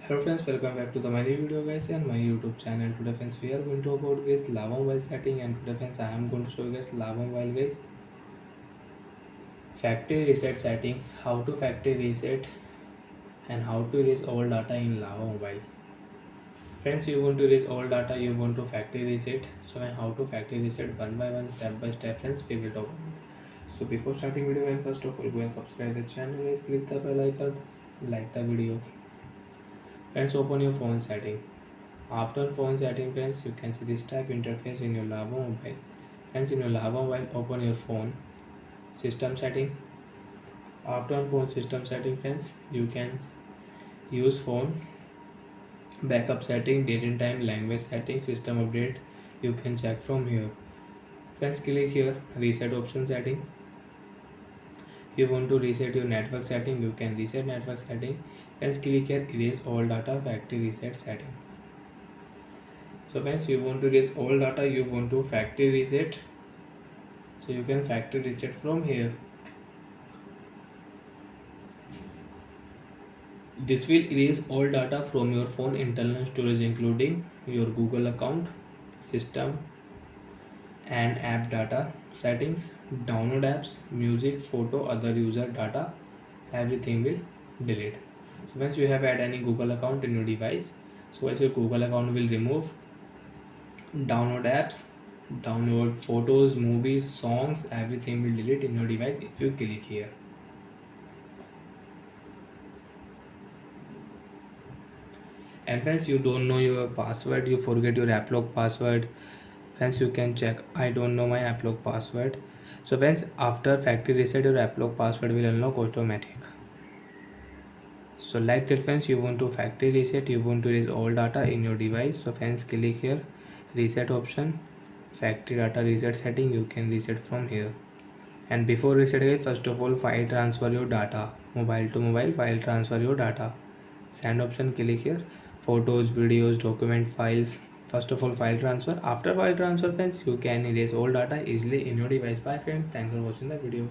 Hello friends, welcome back to the my new video guys and my YouTube channel. Today friends we are going to about guys lava mobile setting, and today friends I am going to show you guys lava mobile guys factory reset setting, how to factory reset and how to erase all data in lava mobile. Friends, you want to erase all data, you want to factory reset. So how to factory reset one by one, step by step friends we will talk about. So before starting video and first of all go and subscribe the channel guys, click the bell icon, like the video. Friends, open your phone setting. After phone setting friends, you can see this type interface in your Lava mobile. Friends, in your Lava mobile, open your phone system setting. After phone system setting friends, you can use phone backup setting, date and time, language setting, system update. You can check from here. Friends, click here reset option setting. You want to reset your network setting, you can reset network setting. Friends, click here erase all data factory reset setting. So friends, you want to erase all data, you want to factory reset, so you can factory reset from here. This will erase all data from your phone internal storage including your Google account, system and app data, settings, download apps, music, photo, other user data, everything will delete. So once you have had any Google account in your device, so as your Google account will remove, download apps, download photos, movies, songs, everything will delete in your device if you click here. And friends, you don't know your password, you forget your app lock password, friends you can check I don't know my app lock password. So friends, after factory reset your app lock password will unlock automatic. So like that friends, you want to factory reset, you want to erase all data in your device. So friends, click here reset option, factory data reset setting, you can reset from here. And before resetting, first of all file transfer your data, mobile to mobile file transfer your data. Send option, click here photos, videos, document, files. First of all file transfer. After file transfer friends, you can erase all data easily in your device. Bye friends, thanks for watching the video.